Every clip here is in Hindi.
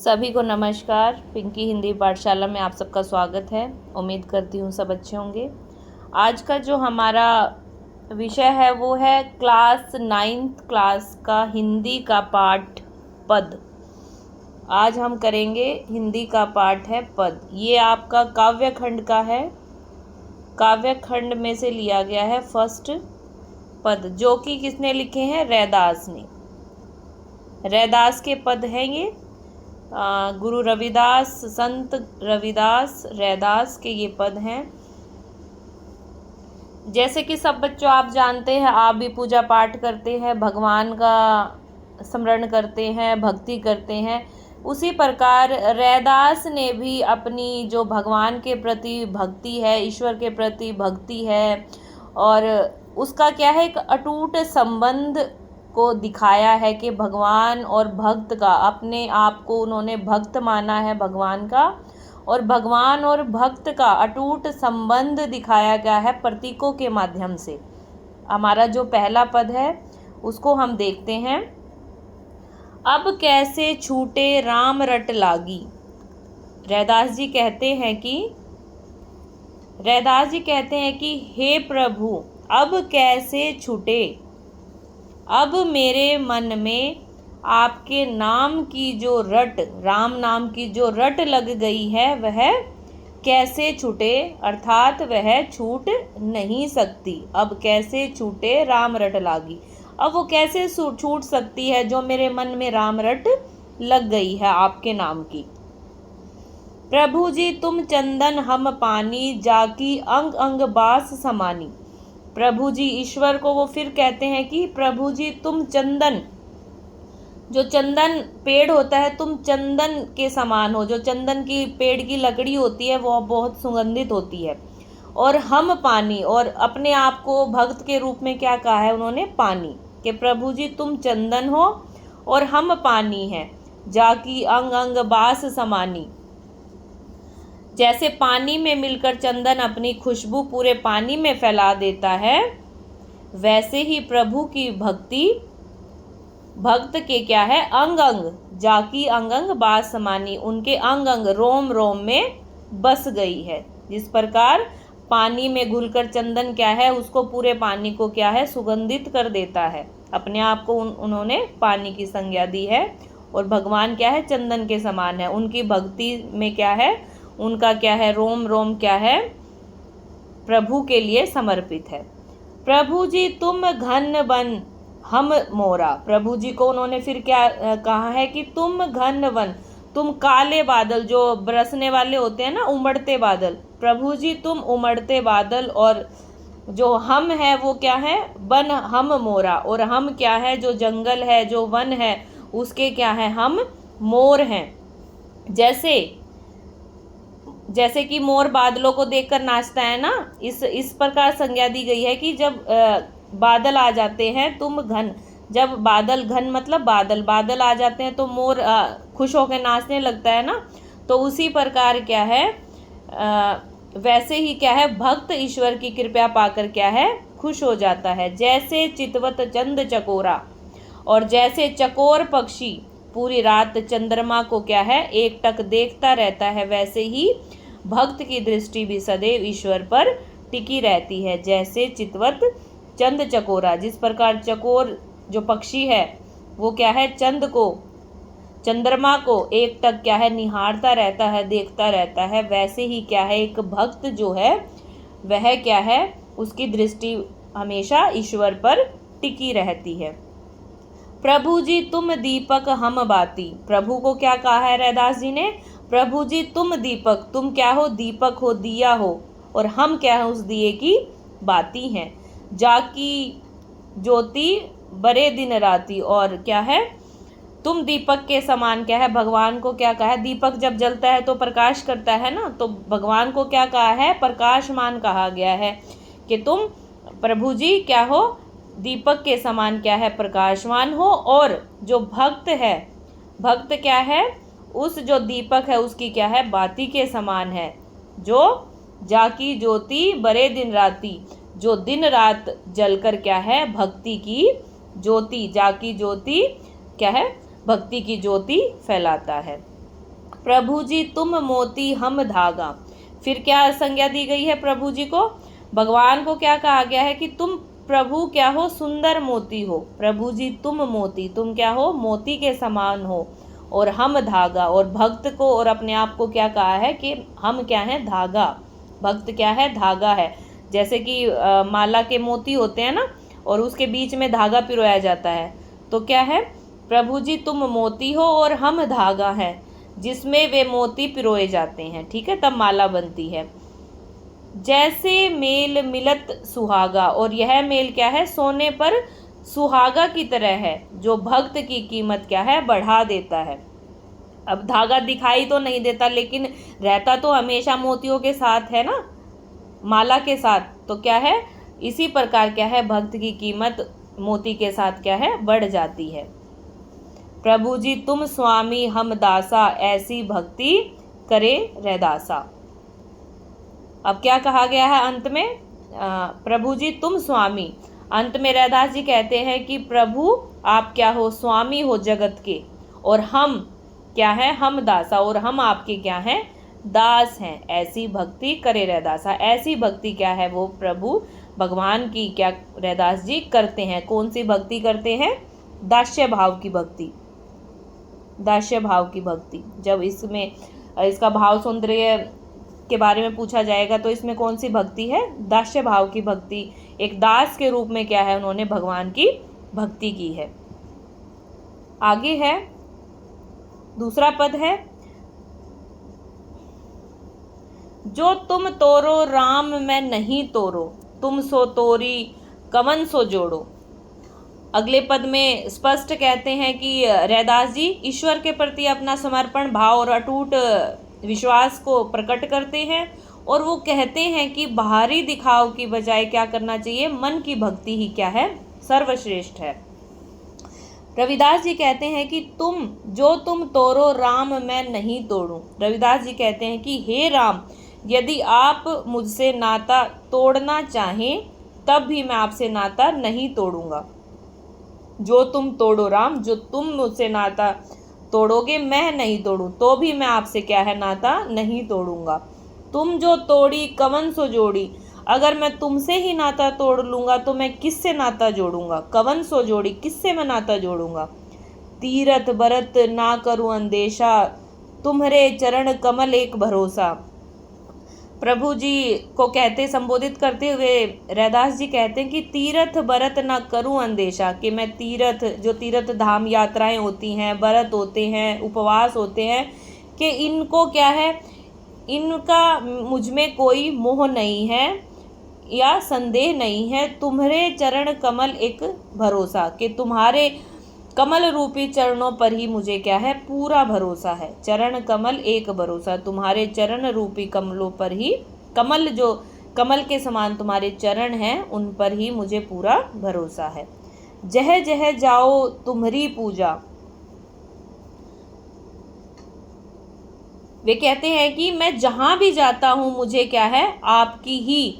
सभी को नमस्कार। पिंकी हिंदी पाठशाला में आप सबका स्वागत है। उम्मीद करती हूँ सब अच्छे होंगे। आज का जो हमारा विषय है वो है क्लास 9th क्लास का हिंदी का पाठ पद। आज हम करेंगे हिंदी का पाठ है पद। ये आपका काव्य खंड का है। काव्य खंड में से लिया गया है फर्स्ट पद, जो कि किसने लिखे हैं? रैदास ने। रैदास के पद हैं ये। गुरु रविदास, संत रविदास, रैदास के ये पद हैं। जैसे कि सब बच्चों आप जानते हैं, आप भी पूजा पाठ करते हैं, भगवान का स्मरण करते हैं, भक्ति करते हैं। उसी प्रकार रैदास ने भी अपनी जो भगवान के प्रति भक्ति है, ईश्वर के प्रति भक्ति है, और उसका क्या है, एक अटूट संबंध को दिखाया है कि भगवान और भक्त का, अपने आप को उन्होंने भक्त माना है भगवान का, और भगवान और भक्त का अटूट संबंध दिखाया गया है प्रतीकों के माध्यम से। हमारा जो पहला पद है उसको हम देखते हैं। अब कैसे छूटे राम रट लागी। रैदास जी कहते हैं कि हे प्रभु, अब कैसे छूटे, अब मेरे मन में आपके नाम की जो रट, राम नाम की जो रट लग गई है, वह कैसे छूटे, अर्थात वह छूट नहीं सकती। अब कैसे छूटे राम रट लागी, अब वो कैसे छूट सकती है जो मेरे मन में राम रट लग गई है आपके नाम की। प्रभु जी तुम चंदन हम पानी, जाकी अंग अंग बास समानी। प्रभु जी, ईश्वर को वो फिर कहते हैं कि प्रभु जी तुम चंदन, जो चंदन पेड़ होता है, तुम चंदन के समान हो। जो चंदन की पेड़ की लकड़ी होती है वो बहुत सुगंधित होती है। और हम पानी, और अपने आप को भक्त के रूप में क्या कहा है उन्होंने? पानी। कि प्रभु जी तुम चंदन हो और हम पानी हैं, जाकी अंग अंग बास समानी। जैसे पानी में मिलकर चंदन अपनी खुशबू पूरे पानी में फैला देता है, वैसे ही प्रभु की भक्ति भक्त के क्या है? अंग अंग, जाकी अंग अंग बास समानी, उनके अंग अंग रोम रोम में बस गई है। जिस प्रकार पानी में घुलकर चंदन क्या है, उसको पूरे पानी को क्या है? सुगंधित कर देता है। अपने आप को उन्होंने पानी की संज्ञा दी है, और भगवान क्या है? चंदन के समान है। उनकी भक्ति में क्या है? उनका क्या है? रोम रोम क्या है? प्रभु के लिए समर्पित है। प्रभु जी तुम घन वन हम मोरा। प्रभु जी को उन्होंने फिर क्या कहा है कि तुम घन वन, तुम काले बादल जो बरसने वाले होते हैं ना, उमड़ते बादल। प्रभु जी तुम उमड़ते बादल, और जो हम है वो क्या है? वन हम मोरा। और हम क्या है? जो जंगल है, जो वन है, उसके क्या है? हम मोर हैं। जैसे कि मोर बादलों को देखकर नाचता है ना, इस प्रकार संज्ञा दी गई है कि जब बादल आ जाते हैं, तुम घन, जब बादल, घन मतलब बादल आ जाते हैं तो मोर खुश होकर नाचने लगता है ना। तो उसी प्रकार क्या है, वैसे ही क्या है, भक्त ईश्वर की कृपा पाकर क्या है? खुश हो जाता है। जैसे चितवत चंद चकोरा, और जैसे चकोर पक्षी पूरी रात चंद्रमा को क्या है? एकटक देखता रहता है, वैसे ही भक्त की दृष्टि भी सदैव ईश्वर पर टिकी रहती है। जैसे चितवत चंद चकोरा, जिस प्रकार चकोर जो पक्षी है वो क्या है? चंद्रमा को एकटक क्या है? निहारता रहता है, देखता रहता है। वैसे ही क्या है, एक भक्त जो है वह क्या है? उसकी दृष्टि हमेशा ईश्वर पर टिकी रहती है। प्रभु जी तुम दीपक हम बाती। प्रभु को क्या कहा है रैदास जी ने? प्रभु जी तुम दीपक, तुम क्या हो? दीपक हो, दिया हो, और हम क्या है? उस दिए की बाती हैं। जाकी ज्योति बड़े दिन राती, और क्या है? तुम दीपक के समान क्या है? भगवान को क्या कहा है? दीपक जब जलता है तो प्रकाश करता है ना, तो भगवान को क्या कहा है? प्रकाशमान कहा गया है कि तुम प्रभु जी क्या हो? दीपक के समान क्या है? प्रकाशमान हो। और जो भक्त है, भक्त क्या है? उस जो दीपक है उसकी क्या है? बाती के समान है। जो जाकी ज्योति बड़े दिन राती, जो दिन रात जलकर क्या है? भक्ति की ज्योति, जाकी ज्योति क्या है? भक्ति की ज्योति फैलाता है। प्रभु जी तुम मोती हम धागा। फिर क्या संज्ञा दी गई है प्रभु जी को? भगवान को क्या कहा गया है कि तुम प्रभु क्या हो? सुंदर मोती हो। प्रभु जी तुम मोती, तुम क्या हो? मोती के समान हो, और हम धागा। और भक्त को और अपने आप को क्या कहा है कि हम क्या है? धागा। भक्त क्या है? धागा है। जैसे कि माला के मोती होते हैं ना, और उसके बीच में धागा पिरोया जाता है, तो क्या है? प्रभु जी तुम मोती हो और हम धागा है, जिसमें वे मोती पिरोए जाते हैं। ठीक है, तब माला बनती है। जैसे मेल मिलत सुहागा, और यह मेल क्या है? सोने पर सुहागा की तरह है, जो भक्त की कीमत क्या है? बढ़ा देता है। अब धागा दिखाई तो नहीं देता, लेकिन रहता तो हमेशा मोतियों के साथ है ना, माला के साथ। तो क्या है? इसी प्रकार क्या है? भक्त की कीमत मोती के साथ क्या है? बढ़ जाती है। प्रभु जी तुम स्वामी हम दासा, ऐसी भक्ति करे रैदासा। अब क्या कहा गया है अंत में? प्रभु जी तुम स्वामी। अंत में रैदास जी कहते हैं कि प्रभु आप क्या हो? स्वामी हो जगत के, और हम क्या है? हम दासा, और हम आपके क्या हैं? दास हैं। ऐसी भक्ति करे रैदासा। ऐसी भक्ति क्या है? वो प्रभु भगवान की क्या रैदास जी करते हैं। कौन सी भक्ति करते हैं? दास्य भाव की भक्ति। दास्य भाव की भक्ति। जब इसमें इसका भाव सौंदर्य के बारे में पूछा जाएगा तो इसमें कौन सी भक्ति है? दास्य भाव की भक्ति। एक दास के रूप में क्या है? उन्होंने भगवान की भक्ति की है। आगे है दूसरा पद है, जो तुम तोरो राम मैं नहीं तोरो, तुम सो तोरी कवन सो जोड़ो। अगले पद में स्पष्ट कहते हैं कि रैदास जी ईश्वर के प्रति अपना समर्पण भाव और अटूट विश्वास को प्रकट करते हैं, और वो कहते हैं कि बाहरी दिखाव की बजाय क्या करना चाहिए? मन की भक्ति ही क्या है? सर्वश्रेष्ठ है। रविदास जी कहते हैं कि तुम तोड़ो राम मैं नहीं तोड़ूं। रविदास जी कहते हैं कि हे राम, यदि आप मुझसे नाता तोड़ना चाहें तब भी मैं आपसे नाता नहीं तोड़ूंगा। जो तुम तोड़ो राम, जो तुम मुझसे नाता तोड़ोगे मैं नहीं तोड़ूं, तो भी मैं आपसे क्या है? नाता नहीं तोड़ूंगा। तुम जो तोड़ी कवन सो जोड़ी, अगर मैं तुमसे ही नाता तोड़ लूंगा तो मैं किससे नाता जोड़ूंगा? कवन सो जोड़ी, किससे मैं नाता जोड़ूंगा? तीरथ बरत ना करूं अंदेशा, तुम्हारे चरण कमल एक भरोसा। प्रभु जी को कहते, संबोधित करते हुए रैदास जी कहते हैं कि तीर्थ बरत ना करूं अंदेशा, कि मैं तीर्थ, जो तीर्थ धाम यात्राएं होती हैं, व्रत होते हैं, उपवास होते हैं, कि इनको क्या है? इनका मुझ में कोई मोह नहीं है या संदेह नहीं है। तुम्हारे चरण कमल एक भरोसा, कि तुम्हारे कमल रूपी चरणों पर ही मुझे क्या है? पूरा भरोसा है। चरण कमल एक भरोसा, तुम्हारे चरण रूपी कमलों पर ही, कमल जो कमल के समान तुम्हारे चरण हैं उन पर ही मुझे पूरा भरोसा है। जह जह जाओ तुम्हारी पूजा। वे कहते हैं कि मैं जहां भी जाता हूं मुझे क्या है? आपकी ही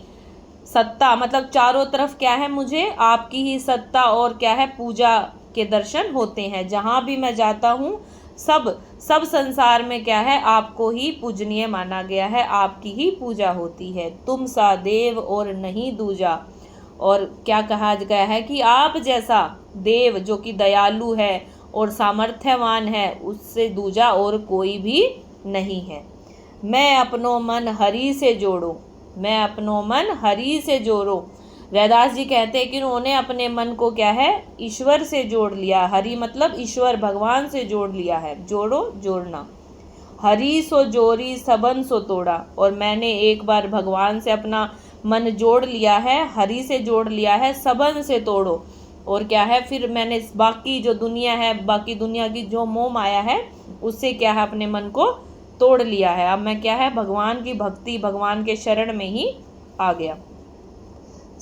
सत्ता, मतलब चारों तरफ क्या है? मुझे आपकी ही सत्ता और क्या है? पूजा के दर्शन होते हैं। जहां भी मैं जाता हूं सब संसार में क्या है? आपको ही पूजनीय माना गया है, आपकी ही पूजा होती है। तुम सा देव और नहीं दूजा। और क्या कहा गया है कि आप जैसा देव जो कि दयालु है और सामर्थ्यवान है, उससे दूजा और कोई भी नहीं है। मैं अपनो मन हरि से जोड़ो, मैं अपनो मन हरि से जोड़ो। रैदास जी कहते हैं कि उन्होंने अपने मन को क्या है? ईश्वर से जोड़ लिया। हरि मतलब ईश्वर, भगवान से जोड़ लिया है। जोड़ो, जोड़ना। हरि सो जोरी सबन सो तोड़ा। और मैंने एक बार भगवान से अपना मन जोड़ लिया है, हरि से जोड़ लिया है, सबन से तोड़ो। और क्या है? फिर मैंने बाकी जो दुनिया है, बाकी दुनिया की जो मोह माया है, उससे क्या है? अपने मन को तोड़ लिया है। अब मैं क्या है? भगवान की भक्ति, भगवान के शरण में ही आ गया।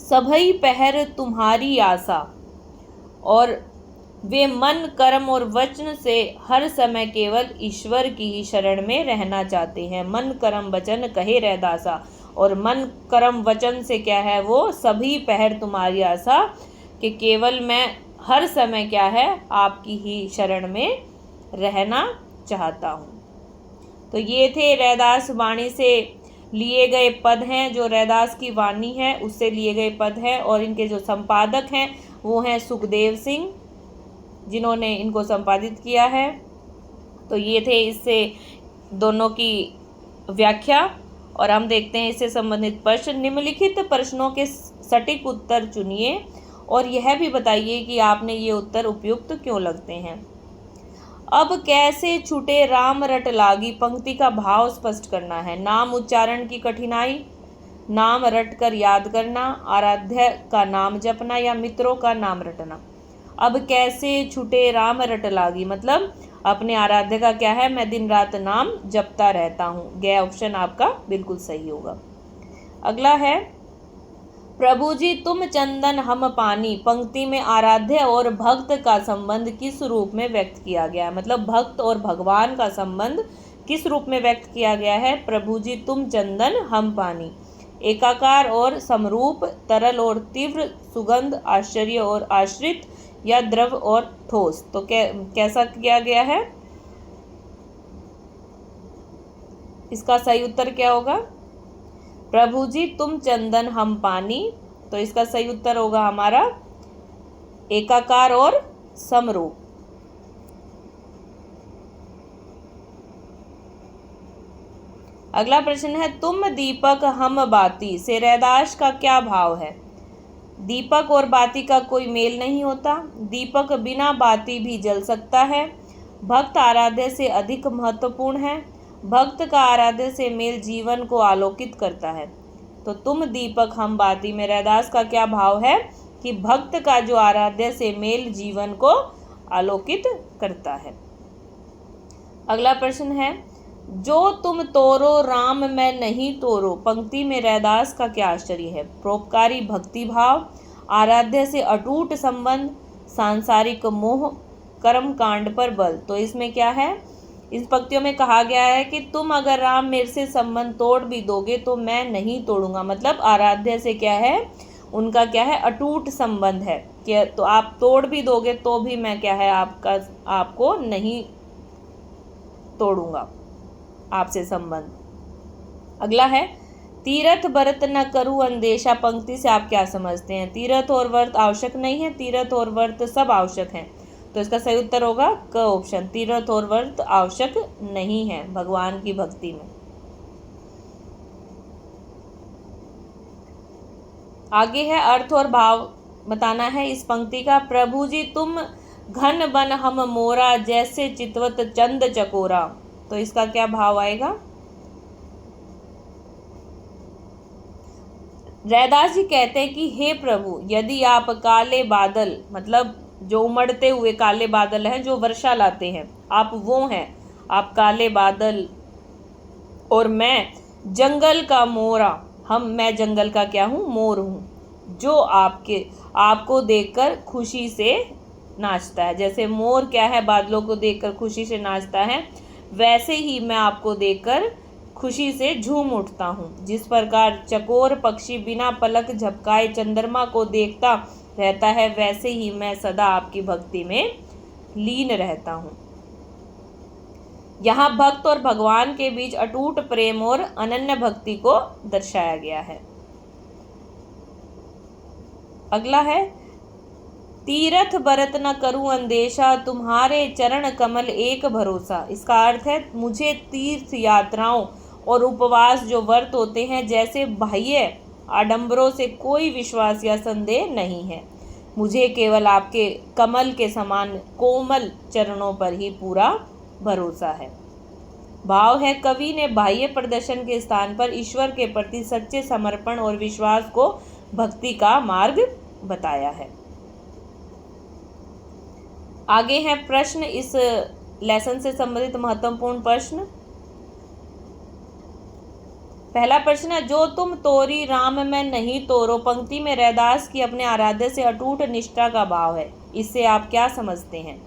सभई पहर तुम्हारी आशा, और वे मन कर्म और वचन से हर समय केवल ईश्वर की ही शरण में रहना चाहते हैं। मन कर्म वचन कहे रैदासा, और मन कर्म वचन से क्या है? वो सभी पहर तुम्हारी आशा, कि केवल मैं हर समय क्या है? आपकी ही शरण में रहना चाहता हूँ। तो ये थे रैदास वाणी से लिए गए पद हैं, जो रैदास की वाणी है उससे लिए गए पद हैं, और इनके जो संपादक हैं वो हैं सुखदेव सिंह, जिन्होंने इनको संपादित किया है। तो ये थे इससे दोनों की व्याख्या। और हम देखते हैं इससे संबंधित प्रश्न। निम्नलिखित प्रश्नों के सटीक उत्तर चुनिए और यह भी बताइए कि आपने ये उत्तर उपयुक्त क्यों लगते हैं। अब कैसे छूटे राम रट लागी पंक्ति का भाव स्पष्ट करना है। नाम उच्चारण की कठिनाई, नाम रट कर याद करना, आराध्य का नाम जपना या मित्रों का नाम रटना। अब कैसे छूटे राम रट लागी मतलब अपने आराध्य का क्या है, मैं दिन रात नाम जपता रहता हूँ। ग ऑप्शन आपका बिल्कुल सही होगा। अगला है प्रभु जी तुम चंदन हम पानी पंक्ति में आराध्य और भक्त का संबंध किस रूप में व्यक्त किया गया है। मतलब भक्त और भगवान का संबंध किस रूप में व्यक्त किया गया है। प्रभु जी तुम चंदन हम पानी, एकाकार और समरूप, तरल और तीव्र, सुगंध, आश्चर्य और आश्रित, या द्रव और ठोस। तो कैसा किया गया है, इसका सही उत्तर क्या होगा। प्रभु जी तुम चंदन हम पानी, तो इसका सही उत्तर होगा हमारा एकाकार और समरूप। अगला प्रश्न है तुम दीपक हम बाती से रैदास का क्या भाव है। दीपक और बाती का कोई मेल नहीं होता। दीपक बिना बाती भी जल सकता है। भक्त आराध्य से अधिक महत्वपूर्ण है। भक्त का आराध्य से मेल जीवन को आलोकित करता है। तो तुम दीपक हम बाती में रैदास का क्या भाव है कि भक्त का जो आराध्य से मेल जीवन को आलोकित करता है। अगला प्रश्न है जो तुम तोरो राम मैं नहीं तोरो पंक्ति में रैदास का क्या आश्चर्य है। परोपकारी भक्ति भाव, आराध्य से अटूट संबंध, सांसारिक मोह, कर्म कांड पर बल। तो इसमें क्या है, इस पंक्तियों में कहा गया है कि तुम अगर राम मेरे से संबंध तोड़ भी दोगे तो मैं नहीं तोड़ूंगा। मतलब आराध्य से क्या है, उनका क्या है, अटूट संबंध है कि तो आप तोड़ भी दोगे तो भी मैं क्या है आपको नहीं तोड़ूंगा आपसे संबंध। अगला है तीरथ व्रत न करूँ अंदेशा पंक्ति से आप क्या समझते हैं। तीरथ और व्रत आवश्यक नहीं है, तीरथ और व्रत सब आवश्यक हैं। तो इसका सही उत्तर होगा क ऑप्शन, तीरथ और व्रत आवश्यक नहीं है भगवान की भक्ति में। आगे है अर्थ और भाव बताना है इस पंक्ति का। प्रभु जी तुम घन बन हम मोरा जैसे चितवत चंद चकोरा। तो इसका क्या भाव आएगा। रैदास जी कहते हैं कि हे प्रभु यदि आप काले बादल, मतलब जो उमड़ते हुए काले बादल हैं जो वर्षा लाते हैं, आप वो हैं, आप काले बादल और मैं जंगल का मोरा, मैं जंगल का क्या हूँ, मोर हूँ, जो आपको देखकर खुशी से नाचता है। जैसे मोर क्या है, बादलों को देखकर खुशी से नाचता है, वैसे ही मैं आपको देखकर खुशी से झूम उठता हूँ। जिस प्रकार चकोर पक्षी बिना पलक झपकाए चंद्रमा को देखता रहता है, वैसे ही मैं सदा आपकी भक्ति में लीन रहता हूँ। यहाँ भक्त और भगवान के बीच अटूट प्रेम और अनन्य भक्ति को दर्शाया गया है। अगला है तीरथ व्रत न करूं अंदेशा तुम्हारे चरण कमल एक भरोसा। इसका अर्थ है मुझे तीर्थ यात्राओं और उपवास जो व्रत होते हैं जैसे बाह्य आडंबरों से कोई विश्वास या संदेह नहीं है। मुझे केवल आपके कमल के समान कोमल चरणों पर ही पूरा भरोसा है। भाव है कवि ने बाह्य प्रदर्शन के स्थान पर ईश्वर के प्रति सच्चे समर्पण और विश्वास को भक्ति का मार्ग बताया है। आगे है प्रश्न, इस लेसन से संबंधित महत्वपूर्ण प्रश्न। पहला प्रश्न है जो तुम तोरी राम में नहीं तोरो पंक्ति में रैदास की अपने आराध्य से अटूट निष्ठा का भाव है, इससे आप क्या समझते हैं।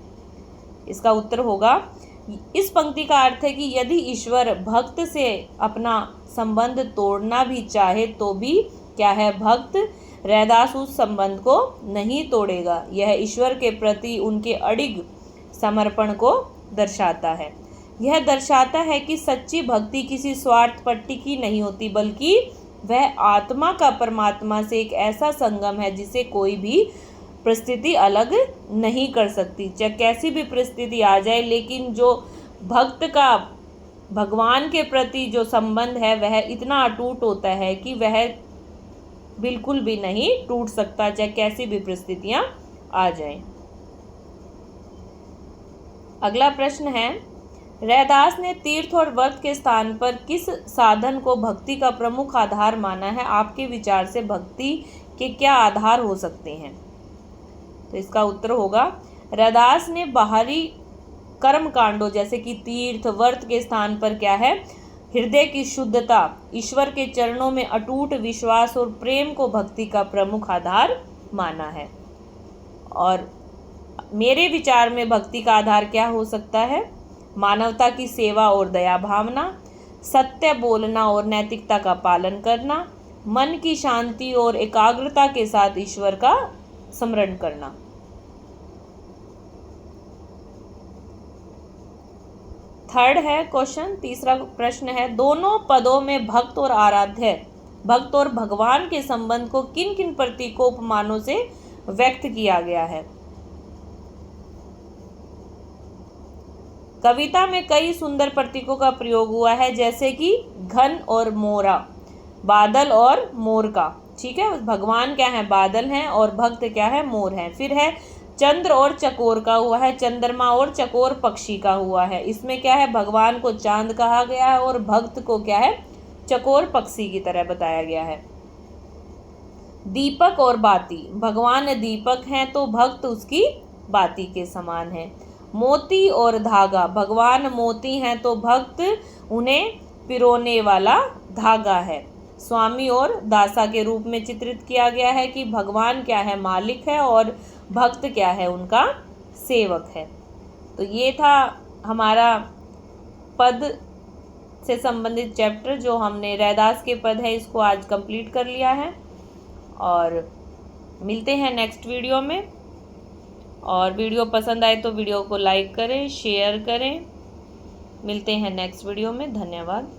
इसका उत्तर होगा इस पंक्ति का अर्थ है कि यदि ईश्वर भक्त से अपना संबंध तोड़ना भी चाहे तो भी क्या है, भक्त रैदास उस संबंध को नहीं तोड़ेगा। यह ईश्वर के प्रति उनके अडिग समर्पण को दर्शाता है। यह दर्शाता है कि सच्ची भक्ति किसी स्वार्थ पट्टी की नहीं होती, बल्कि वह आत्मा का परमात्मा से एक ऐसा संगम है जिसे कोई भी परिस्थिति अलग नहीं कर सकती। चाहे कैसी भी परिस्थिति आ जाए, लेकिन जो भक्त का भगवान के प्रति जो संबंध है वह इतना अटूट होता है कि वह बिल्कुल भी नहीं टूट सकता, चाहे कैसी भी परिस्थितियां आ जाएं। अगला प्रश्न है, रैदास ने तीर्थ और व्रत के स्थान पर किस साधन को भक्ति का प्रमुख आधार माना है? आपके विचार से भक्ति के क्या आधार हो सकते हैं? तो इसका उत्तर होगा, रैदास ने बाहरी कर्म कांडों जैसे कि तीर्थ व्रत के स्थान पर क्या है, हृदय की शुद्धता, ईश्वर के चरणों में अटूट विश्वास और प्रेम को भक्ति का प्रमुख आधार माना है। और मेरे विचार में भक्ति का आधार क्या हो सकता है? मानवता की सेवा और दया भावना, सत्य बोलना और नैतिकता का पालन करना, मन की शांति और एकाग्रता के साथ ईश्वर का स्मरण करना। थर्ड है क्वेश्चन, तीसरा प्रश्न है, दोनों पदों में भक्त और आराध्य, भक्त और भगवान के संबंध को किन किन प्रतीकों उपमानों से व्यक्त किया गया है? कविता में कई सुंदर प्रतीकों का प्रयोग हुआ है, जैसे कि घन और मोरा, बादल और मोर का। ठीक है, भगवान क्या है? बादल हैं और भक्त क्या है? मोर हैं। फिर है चंद्र और चकोर का हुआ है, चंद्रमा और चकोर पक्षी का हुआ है। इसमें क्या है? भगवान को चांद कहा गया है और भक्त को क्या है? चकोर पक्षी की तरह बताया गया है। दीपक और बाती, भगवान दीपक हैं तो भक्त उसकी बाती के समान है। मोती और धागा, भगवान मोती हैं तो भक्त उन्हें पिरोने वाला धागा है। स्वामी और दासा के रूप में चित्रित किया गया है कि भगवान क्या है? मालिक है और भक्त क्या है? उनका सेवक है। तो ये था हमारा पद से संबंधित चैप्टर, जो हमने रैदास के पद है इसको आज कंप्लीट कर लिया है। और मिलते हैं नेक्स्ट वीडियो में। और वीडियो पसंद आए तो वीडियो को लाइक करें, शेयर करें। मिलते हैं नेक्स्ट वीडियो में। धन्यवाद।